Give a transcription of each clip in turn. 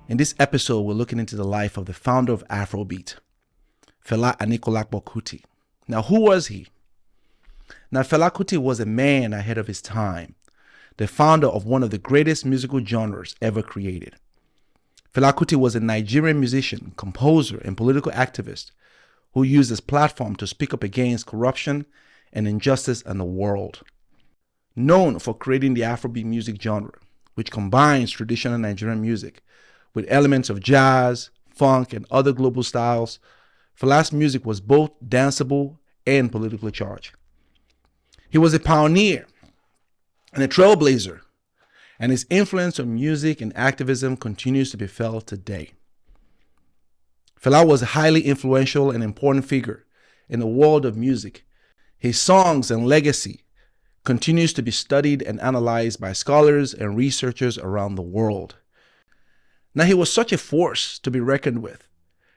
In this episode, we're looking into the life of the founder of Afrobeat, Fela Anikulapo-kuti. Now, who was he? Now, Fela Kuti was a man ahead of his time, the founder of one of the greatest musical genres ever created. Fela Kuti was a Nigerian musician, composer, and political activist who used his platform to speak up against corruption and injustice in the world. Known for creating the Afrobeat music genre, which combines traditional Nigerian music with elements of jazz, funk, and other global styles, Fela's music was both danceable and politically charged. He was a pioneer and a trailblazer, and his influence on music and activism continues to be felt today. Fela was a highly influential and important figure in the world of music. His songs and legacy continues to be studied and analyzed by scholars and researchers around the world. Now, he was such a force to be reckoned with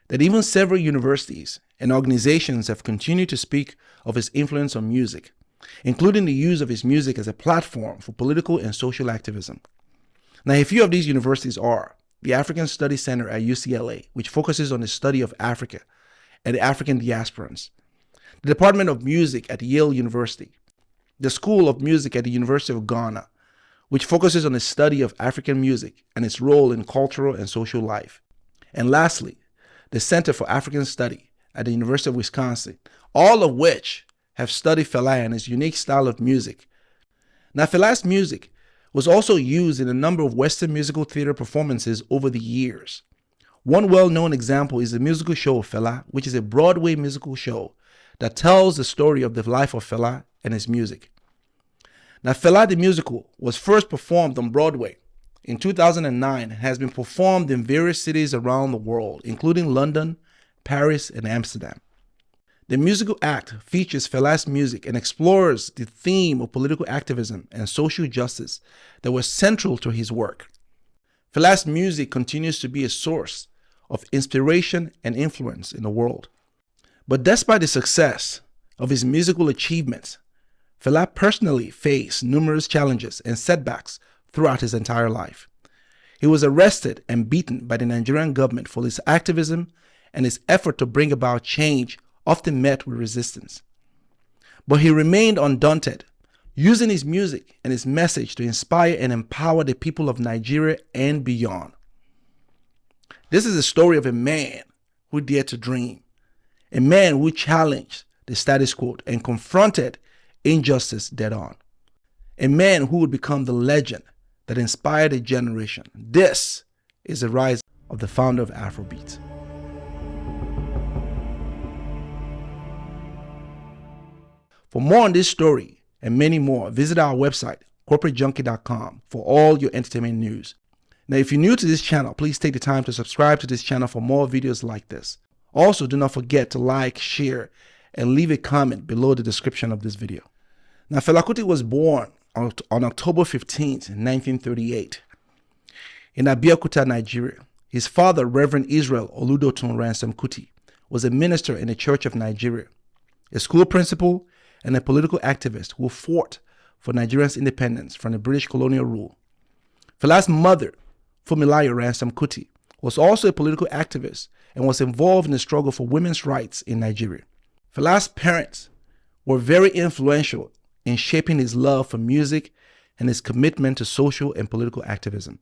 that even several universities and organizations have continued to speak of his influence on music, including the use of his music as a platform for political and social activism. Now, a few of these universities are the African Studies Center at UCLA, which focuses on the study of Africa and the African diasporans, the Department of Music at Yale University, the School of Music at the University of Ghana, which focuses on the study of African music and its role in cultural and social life. And lastly, the Center for African Study at the University of Wisconsin, all of which have studied Fela and his unique style of music. Now, Fela's music was also used in a number of Western musical theater performances over the years. One well-known example is the musical show of Fela, which is a Broadway musical show that tells the story of the life of Fela and his music. Now, Fela the musical was first performed on Broadway in 2009 and has been performed in various cities around the world, including London, Paris, and Amsterdam. The musical act features Fela's music and explores the theme of political activism and social justice that was central to his work. Fela's music continues to be a source of inspiration and influence in the world. But despite the success of his musical achievements, Fela personally faced numerous challenges and setbacks throughout his entire life. He was arrested and beaten by the Nigerian government for his activism, and his effort to bring about change often met with resistance. But he remained undaunted, using his music and his message to inspire and empower the people of Nigeria and beyond. This is the story of a man who dared to dream, a man who challenged the status quo and confronted injustice dead on, a man who would become the legend that inspired a generation. This is the rise of the founder of Afrobeat. For more on this story and many more, visit our website, corporatejunky.com, for all your entertainment news. Now, if you're new to this channel, please take the time to subscribe to this channel for more videos like this. Also, do not forget to like, share, and leave a comment below the description of this video. Now, Fela Kuti was born on October 15, 1938, in Abeokuta, Nigeria. His father, Reverend Israel Oludotun Ransom Kuti, was a minister in the Church of Nigeria, a school principal, and a political activist who fought for Nigeria's independence from the British colonial rule. Fela's mother, Fumilayo Ransom Kuti, was also a political activist and was involved in the struggle for women's rights in Nigeria. Fela's parents were very influential in shaping his love for music and his commitment to social and political activism.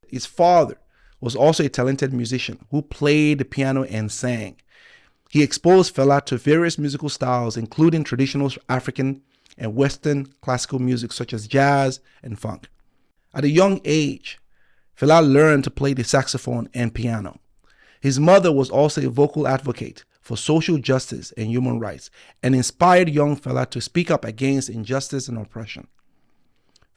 His father was also a talented musician who played the piano and sang. He exposed Fela to various musical styles, including traditional African and Western classical music such as jazz and funk. At a young age, Fela learned to play the saxophone and piano. His mother was also a vocal advocate for social justice and human rights and inspired young Fela to speak up against injustice and oppression.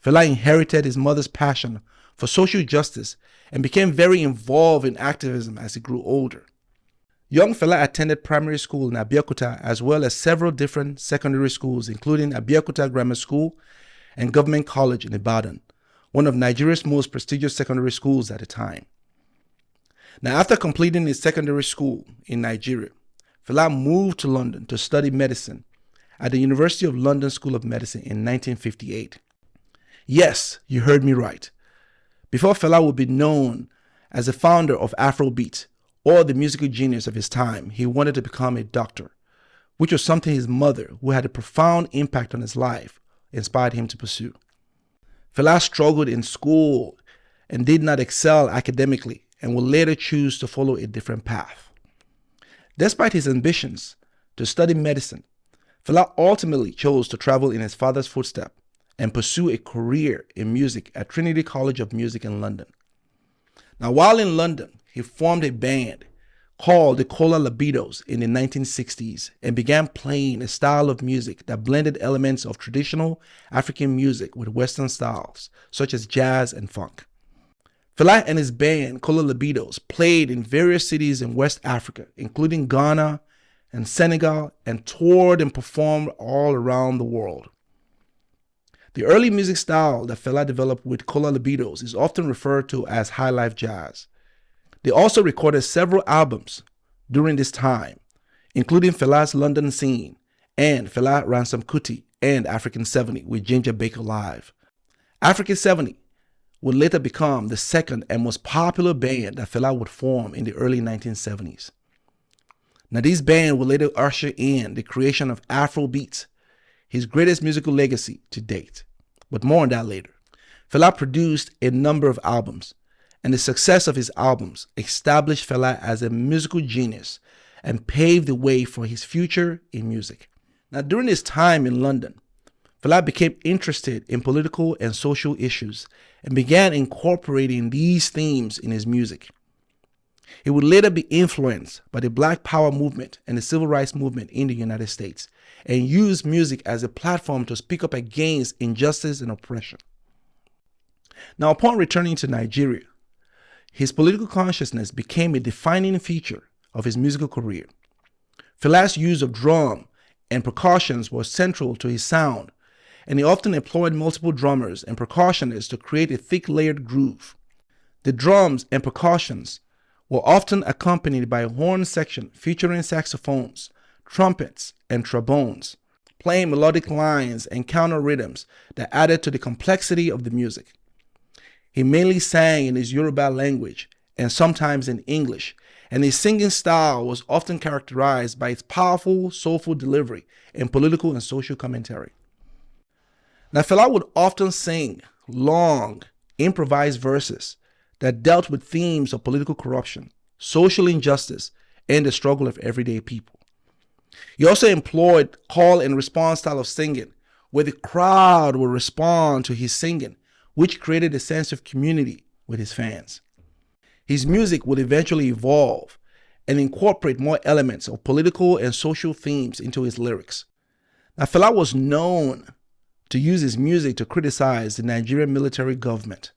Fela inherited his mother's passion for social justice and became very involved in activism as he grew older. Young Fela attended primary school in Abeokuta as well as several different secondary schools, including Abeokuta Grammar School and Government College in Ibadan, one of Nigeria's most prestigious secondary schools at the time. Now, after completing his secondary school in Nigeria, Fela moved to London to study medicine at the University of London School of Medicine in 1958. Yes, you heard me right. Before Fela would be known As a founder of Afrobeat, or the musical genius of his time, he wanted to become a doctor, which was something his mother, who had a profound impact on his life, inspired him to pursue. Fela struggled in school and did not excel academically and would later choose to follow a different path. Despite his ambitions to study medicine, Fela ultimately chose to travel in his father's footsteps and pursue a career in music at Trinity College of Music in London. Now, while in London, he formed a band called the Kola Libidos in the 1960s and began playing a style of music that blended elements of traditional African music with Western styles, such as jazz and funk. Fela and his band, Kola Libidos, played in various cities in West Africa, including Ghana and Senegal, and toured and performed all around the world. The early music style that Fela developed with Kola Libidos is often referred to as high life jazz. They also recorded several albums during this time, including Fela's London Scene and Fela Ransom Kuti and African 70 with Ginger Baker Live. African 70 would later become the second and most popular band that Fela would form in the early 1970s. Now, this band would later usher in the creation of Afrobeat, his greatest musical legacy to date. But more on that later. Fela produced a number of albums, and the success of his albums established Fela as a musical genius and paved the way for his future in music. Now, during his time in London, Fela became interested in political and social issues and began incorporating these themes in his music. He would later be influenced by the Black Power movement and the Civil Rights movement in the United States and used music as a platform to speak up against injustice and oppression. Now, upon returning to Nigeria, his political consciousness became a defining feature of his musical career. Fela's use of drum and percussions was central to his sound, and he often employed multiple drummers and percussionists to create a thick layered groove. The drums and percussions were often accompanied by a horn section featuring saxophones, trumpets, and trombones, playing melodic lines and counter rhythms that added to the complexity of the music. He mainly sang in his Yoruba language and sometimes in English, and his singing style was often characterized by its powerful, soulful delivery and political and social commentary. Now, Fela would often sing long, improvised verses that dealt with themes of political corruption, social injustice, and the struggle of everyday people. He also employed call and response style of singing, where the crowd would respond to his singing, which created a sense of community with his fans. His music would eventually evolve and incorporate more elements of political and social themes into his lyrics. Now, Fela was known to use his music to criticize the Nigerian military government,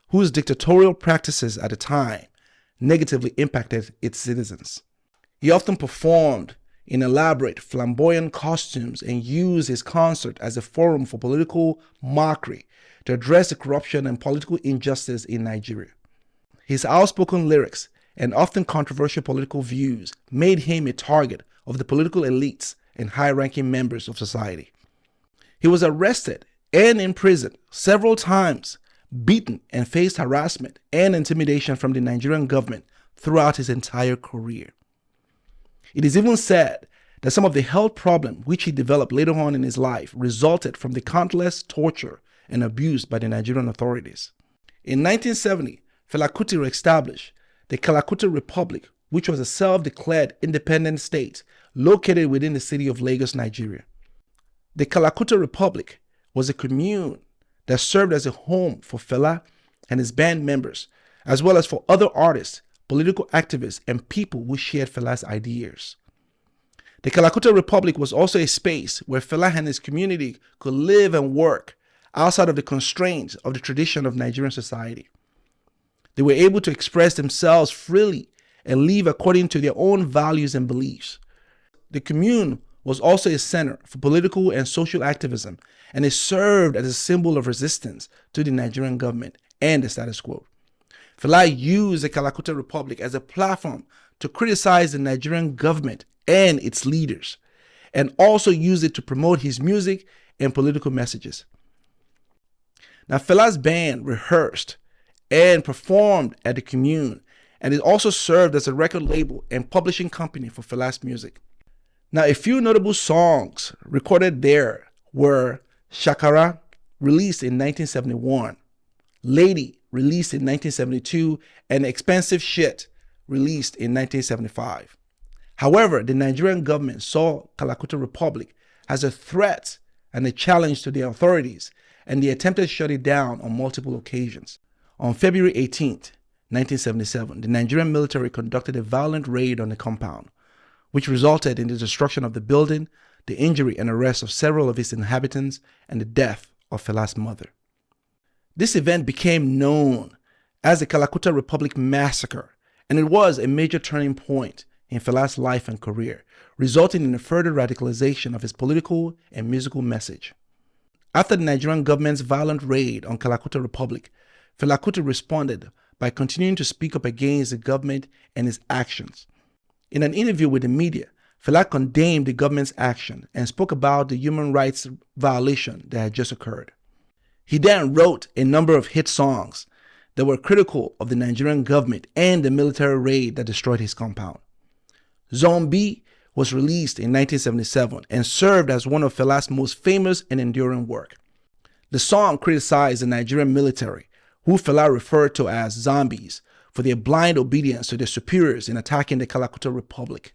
whose dictatorial practices at the time negatively impacted its citizens. He often performed in elaborate, flamboyant costumes and used his concert as a forum for political mockery to address the corruption and political injustice in Nigeria. His outspoken lyrics and often controversial political views made him a target of the political elites and high-ranking members of society. He was arrested and imprisoned several times, beaten, and faced harassment and intimidation from the Nigerian government throughout his entire career. It is even said that some of the health problems which he developed later on in his life resulted from the countless torture and abuse by the Nigerian authorities. In 1970, Fela Kuti established the Kalakuta Republic, which was a self-declared independent state located within the city of Lagos, Nigeria. The Kalakuta Republic was a commune that served as a home for Fela and his band members, as well as for other artists, political activists, and people who shared Fela's ideas. The Kalakuta Republic was also a space where Fela and his community could live and work outside of the constraints of the tradition of Nigerian society. They were able to express themselves freely and live according to their own values and beliefs. The commune was also a center for political and social activism, and it served as a symbol of resistance to the Nigerian government and the status quo. Fela used the Kalakuta Republic as a platform to criticize the Nigerian government and its leaders, and also used it to promote his music and political messages. Now, Fela's band rehearsed and performed at the commune and it also served as a record label and publishing company for Fela's music. Now, a few notable songs recorded there were Shakara, released in 1971, Lady, released in 1972, and Expensive Shit, released in 1975. However, the Nigerian government saw Kalakuta Republic as a threat and a challenge to the authorities, and they attempted to shut it down on multiple occasions. On February 18th, 1977, the Nigerian military conducted a violent raid on the compound, which resulted in the destruction of the building, the injury and arrest of several of its inhabitants, and the death of Fela's mother. This event became known as the Kalakuta Republic Massacre, and it was a major turning point in Fela's life and career, resulting in a further radicalization of his political and musical message. After the Nigerian government's violent raid on Kalakuta Republic, Fela Kuti responded by continuing to speak up against the government and its actions. In an interview with the media, Fela condemned the government's action and spoke about the human rights violation that had just occurred. He then wrote a number of hit songs that were critical of the Nigerian government and the military raid that destroyed his compound. Zombie was released in 1977 and served as one of Fela's most famous and enduring work. The song criticized the Nigerian military, who Fela referred to as zombies, for their blind obedience to their superiors in attacking the Kalakuta Republic.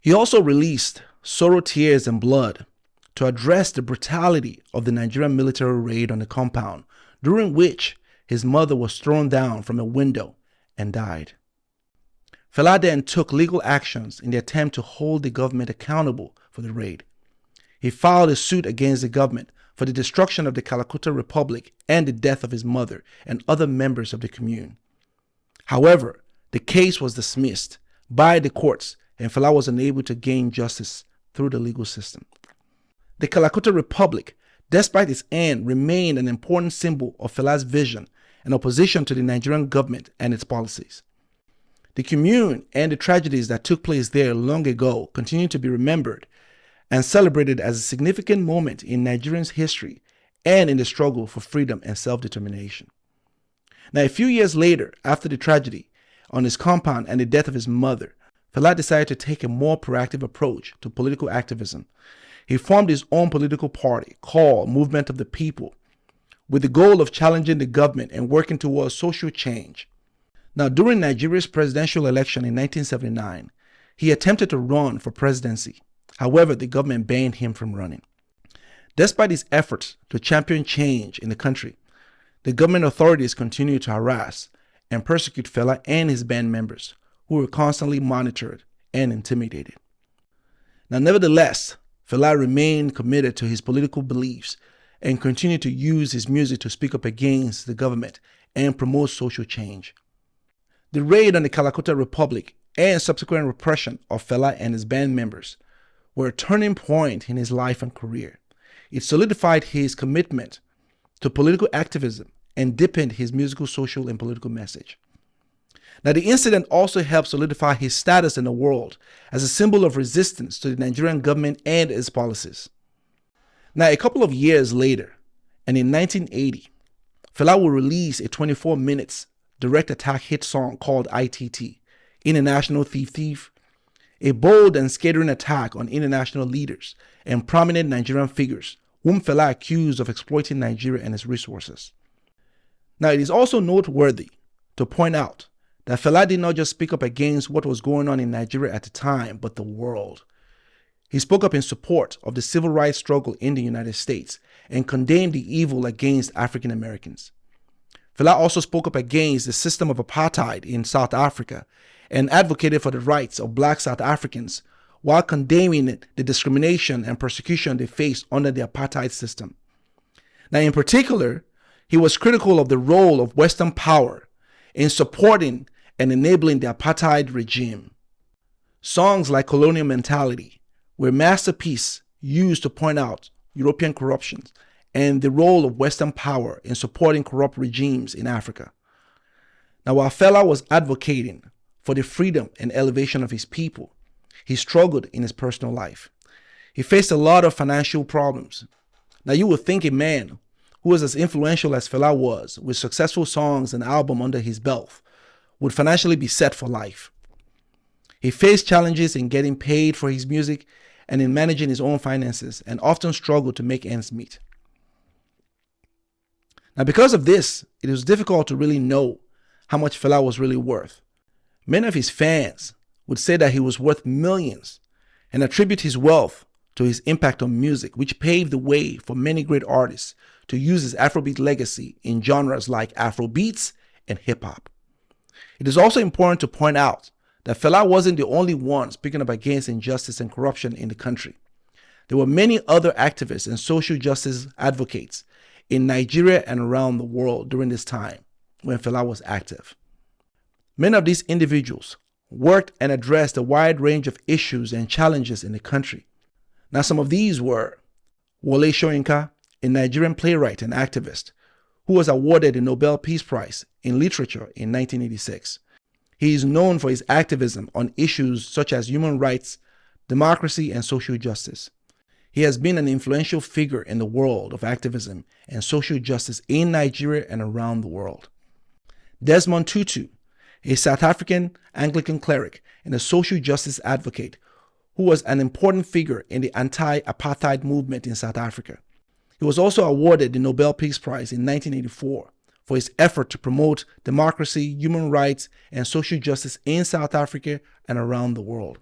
He also released Sorrow, Tears, and Blood to address the brutality of the Nigerian military raid on the compound, during which his mother was thrown down from a window and died. Fela then took legal actions in the attempt to hold the government accountable for the raid. He filed a suit against the government for the destruction of the Kalakuta Republic and the death of his mother and other members of the commune. However, the case was dismissed by the courts, and Fela was unable to gain justice through the legal system. The Kalakuta Republic, despite its end, remained an important symbol of Fela's vision and opposition to the Nigerian government and its policies. The commune and the tragedies that took place there long ago continue to be remembered and celebrated as a significant moment in Nigerians' history and in the struggle for freedom and self-determination. Now, a few years later, after the tragedy on his compound and the death of his mother, Fela decided to take a more proactive approach to political activism. He formed his own political party called Movement of the People, with the goal of challenging the government and working towards social change. Now, during Nigeria's presidential election in 1979, he attempted to run for presidency. However, the government banned him from running. Despite his efforts to champion change in the country, the government authorities continued to harass and persecute Fela and his band members, who were constantly monitored and intimidated. Now, nevertheless, Fela remained committed to his political beliefs and continued to use his music to speak up against the government and promote social change. The raid on the Kalakuta Republic and subsequent repression of Fela and his band members were a turning point in his life and career. It solidified his commitment to political activism and deepened his musical, social, and political message. Now, the incident also helped solidify his status in the world as a symbol of resistance to the Nigerian government and its policies. Now, a couple of years later, and in 1980, Fela will release a 24 minutes direct attack hit song called ITT, International Thief Thief, a bold and scathing attack on international leaders and prominent Nigerian figures whom Fela accused of exploiting Nigeria and its resources. Now, it is also noteworthy to point out that Fela did not just speak up against what was going on in Nigeria at the time, but the world. He spoke up in support of the civil rights struggle in the United States and condemned the evil against African Americans. Fela also spoke up against the system of apartheid in South Africa and advocated for the rights of Black South Africans while condemning the discrimination and persecution they faced under the apartheid system. Now, in particular, he was critical of the role of Western power in supporting and enabling the apartheid regime. Songs like Colonial Mentality were masterpieces used to point out European corruption and the role of Western power in supporting corrupt regimes in Africa. Now, while Fela was advocating for the freedom and elevation of his people, he struggled in his personal life. He faced a lot of financial problems. Now, you would think a man who was as influential as Fela was, with successful songs and albums under his belt, would financially be set for life. He faced challenges in getting paid for his music and in managing his own finances, and often struggled to make ends meet. Now, because of this, it was difficult to really know how much Fela was really worth. Many of his fans would say that he was worth millions and attribute his wealth to his impact on music, which paved the way for many great artists to use his Afrobeat legacy in genres like Afrobeats and hip-hop. It is also important to point out that Fela wasn't the only one speaking up against injustice and corruption in the country. There were many other activists and social justice advocates in Nigeria and around the world during this time when Fela was active. Many of these individuals worked and addressed a wide range of issues and challenges in the country. Now, some of these were Wole Soyinka, a Nigerian playwright and activist, who was awarded the Nobel Peace Prize in Literature in 1986. He is known for his activism on issues such as human rights, democracy, and social justice. He has been an influential figure in the world of activism and social justice in Nigeria and around the world. Desmond Tutu, a South African Anglican cleric and a social justice advocate who was an important figure in the anti-apartheid movement in South Africa. He was also awarded the Nobel Peace Prize in 1984 for his effort to promote democracy, human rights, and social justice in South Africa and around the world.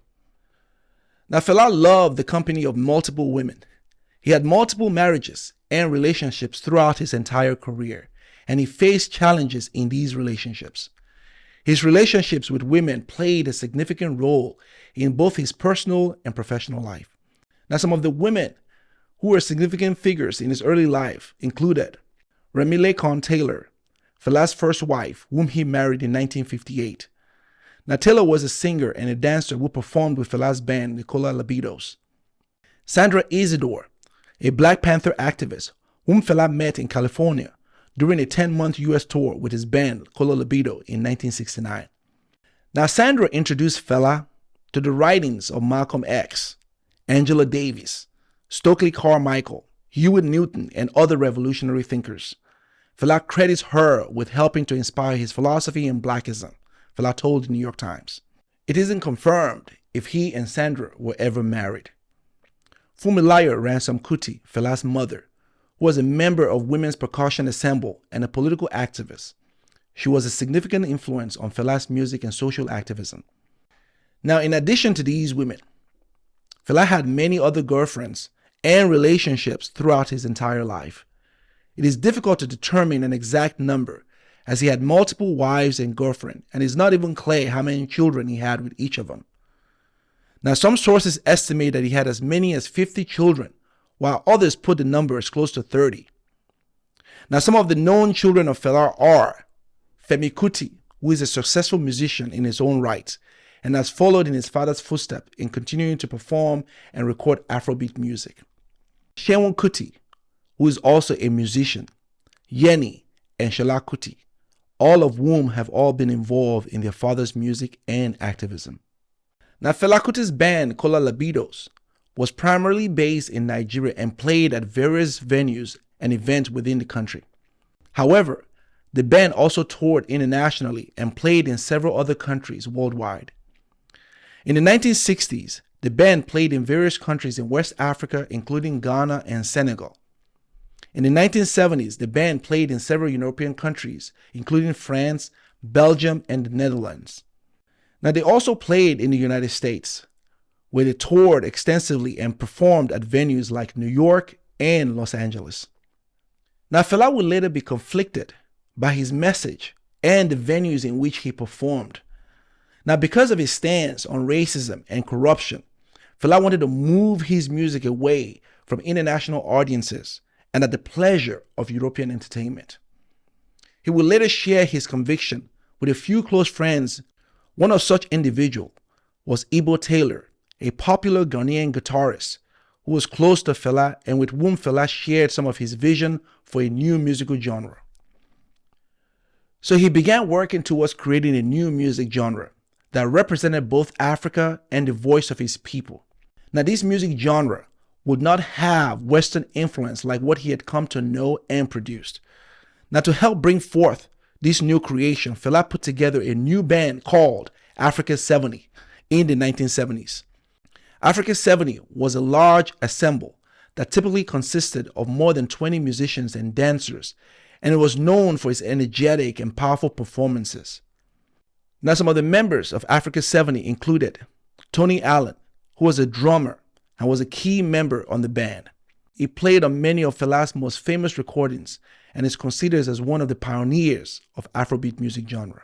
Now, Fela loved the company of multiple women. He had multiple marriages and relationships throughout his entire career, and he faced challenges in these relationships. His relationships with women played a significant role in both his personal and professional life. Now, some of the women who were significant figures in his early life included Remile Con Taylor, Fela's first wife, whom he married in 1958. Now, Taylor was a singer and a dancer who performed with Fela's band, the Kola Libidos. Sandra Isidore, a Black Panther activist, whom Fela met in California during a 10-month U.S. tour with his band, Kola Libido, in 1969. Now, Sandra introduced Fela to the writings of Malcolm X, Angela Davis, Stokely Carmichael, Hewitt Newton, and other revolutionary thinkers. Fela credits her with helping to inspire his philosophy in Blackism, Fela told the New York Times. It isn't confirmed if he and Sandra were ever married. Funmilayo Ransome Kuti, Fela's mother, was a member of Women's Percussion Ensemble and a political activist. She was a significant influence on Fela's music and social activism. Now, in addition to these women, Fela had many other girlfriends and relationships throughout his entire life. It is difficult to determine an exact number, as he had multiple wives and girlfriends, and it's not even clear how many children he had with each of them. Now, some sources estimate that he had as many as 50 children, while others put the number as close to 30. Now, some of the known children of Fela are Fela Kuti, who is a successful musician in his own right, and has followed in his father's footsteps in continuing to perform and record Afrobeat music. Seun Kuti, who is also a musician, Yeni, and Fela Kuti, all of whom have all been involved in their father's music and activism. Now, Fela Kuti's band, Kola Libidos, was primarily based in Nigeria and played at various venues and events within the country. However, the band also toured internationally and played in several other countries worldwide. In the 1960s, the band played in various countries in West Africa, including Ghana and Senegal. In the 1970s, the band played in several European countries, including France, Belgium, and the Netherlands. Now, they also played in the United States, where they toured extensively and performed at venues like New York and Los Angeles. Now, Fela would later be conflicted by his message and the venues in which he performed. Now, because of his stance on racism and corruption, Fela wanted to move his music away from international audiences and at the pleasure of European entertainment. He would later share his conviction with a few close friends. One of such individuals was Ibo Taylor, a popular Ghanaian guitarist who was close to Fela and with whom Fela shared some of his vision for a new musical genre. So he began working towards creating a new music genre that represented both Africa and the voice of his people. Now, this music genre would not have Western influence like what he had come to know and produced. Now, to help bring forth this new creation, Fela put together a new band called Africa 70 in the 1970s. Africa 70 was a large ensemble that typically consisted of more than 20 musicians and dancers, and it was known for its energetic and powerful performances. Now, some of the members of Africa 70 included Tony Allen, who was a drummer and was a key member on the band. He played on many of Fela's most famous recordings and is considered as one of the pioneers of Afrobeat music genre.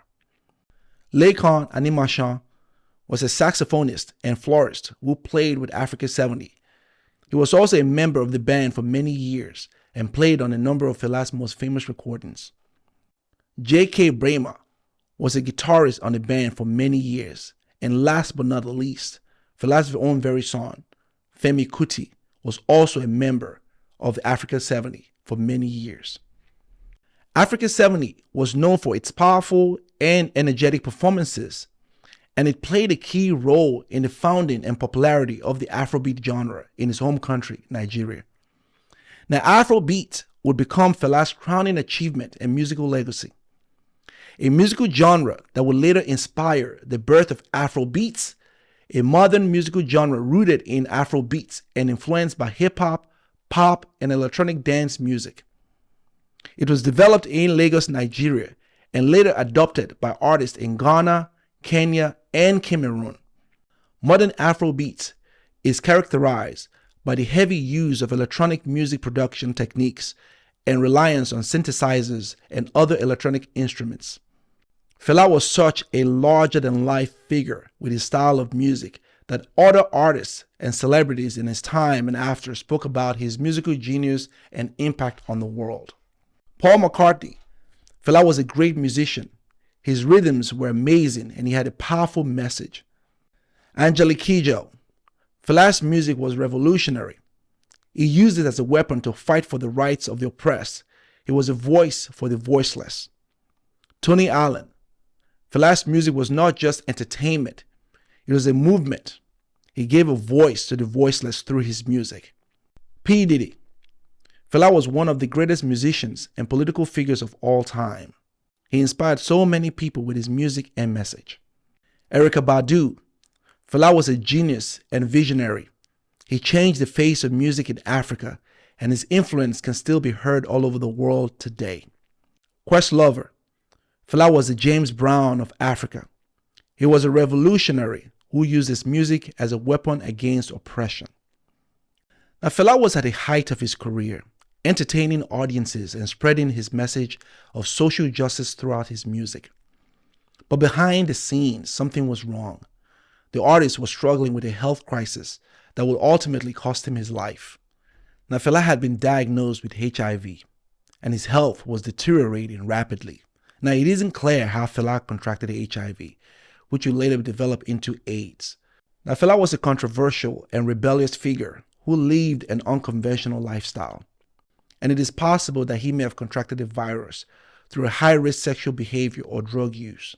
Lekan Animashan was a saxophonist and florist who played with Africa 70. He was also a member of the band for many years and played on a number of Fela's most famous recordings. J.K. Brema was a guitarist on the band for many years. And last but not least, Fela's own very son, Fela Kuti, was also a member of Africa 70 for many years. Africa 70 was known for its powerful and energetic performances, and it played a key role in the founding and popularity of the Afrobeat genre in his home country, Nigeria. Now, Afrobeat would become Fela's crowning achievement and musical legacy, a musical genre that would later inspire the birth of Afrobeats, a modern musical genre rooted in Afrobeats and influenced by hip-hop, pop, and electronic dance music. It was developed in Lagos, Nigeria, and later adopted by artists in Ghana, Kenya, and Cameroon. Modern Afrobeats is characterized by the heavy use of electronic music production techniques and reliance on synthesizers and other electronic instruments. Fela was such a larger-than-life figure with his style of music that other artists and celebrities in his time and after spoke about his musical genius and impact on the world. Paul McCartney. Fela was a great musician. His rhythms were amazing and he had a powerful message. Angelique Kidjo. Fela's music was revolutionary. He used it as a weapon to fight for the rights of the oppressed. He was a voice for the voiceless. Tony Allen. Fela's music was not just entertainment, it was a movement. He gave a voice to the voiceless through his music. P. Diddy. Fela was one of the greatest musicians and political figures of all time. He inspired so many people with his music and message. Erykah Badu. Fela was a genius and visionary. He changed the face of music in Africa, and his influence can still be heard all over the world today. Questlove. Fela was the James Brown of Africa. He was a revolutionary who used his music as a weapon against oppression. Now, Fela was at the height of his career, entertaining audiences and spreading his message of social justice throughout his music. But behind the scenes, something was wrong. The artist was struggling with a health crisis that would ultimately cost him his life. Now, Fela had been diagnosed with HIV, and his health was deteriorating rapidly. Now, it isn't clear how Fela contracted HIV, which would later develop into AIDS. Now, Fela was a controversial and rebellious figure who lived an unconventional lifestyle, and it is possible that he may have contracted the virus through a high-risk sexual behavior or drug use.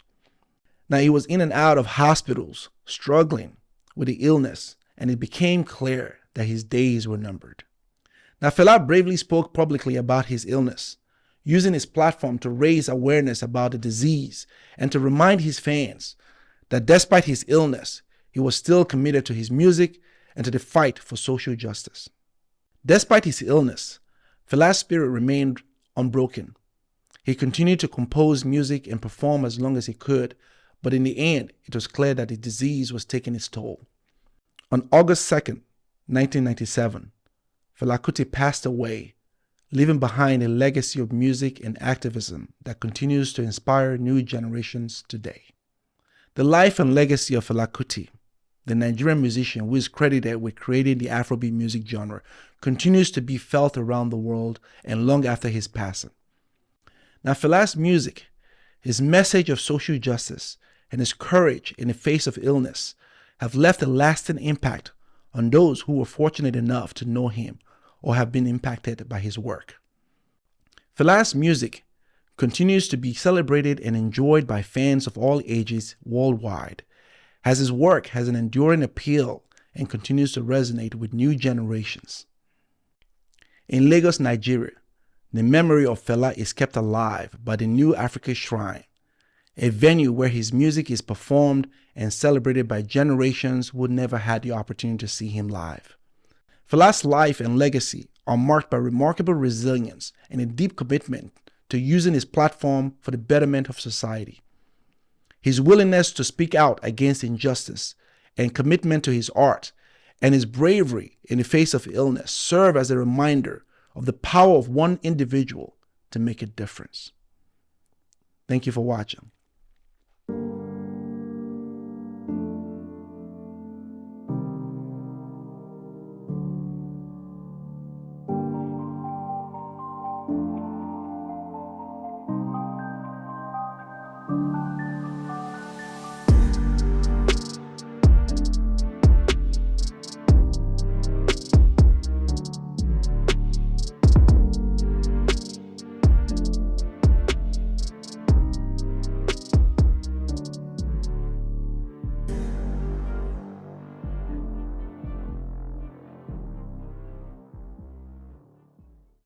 Now, he was in and out of hospitals, struggling with the illness, and it became clear that his days were numbered. Now, Fela bravely spoke publicly about his illness, using his platform to raise awareness about the disease and to remind his fans that despite his illness, he was still committed to his music and to the fight for social justice. Despite his illness, Fela's spirit remained unbroken. He continued to compose music and perform as long as he could, but in the end, it was clear that the disease was taking its toll. On August 2nd, 1997, Fela Kuti passed away, leaving behind a legacy of music and activism that continues to inspire new generations today. The life and legacy of Fela Kuti, the Nigerian musician who is credited with creating the Afrobeat music genre, continues to be felt around the world and long after his passing. Now, Fela's music, his message of social justice, and his courage in the face of illness have left a lasting impact on those who were fortunate enough to know him or have been impacted by his work. Fela's music continues to be celebrated and enjoyed by fans of all ages worldwide, as his work has an enduring appeal and continues to resonate with new generations. In Lagos, Nigeria, The memory of Fela is kept alive by the New Africa Shrine, a venue where his music is performed and celebrated by generations who never had the opportunity to see him live. Fela's life and legacy are marked by remarkable resilience and a deep commitment to using his platform for the betterment of society. His willingness to speak out against injustice and commitment to his art and his bravery in the face of illness serve as a reminder of the power of one individual to make a difference. Thank you for watching.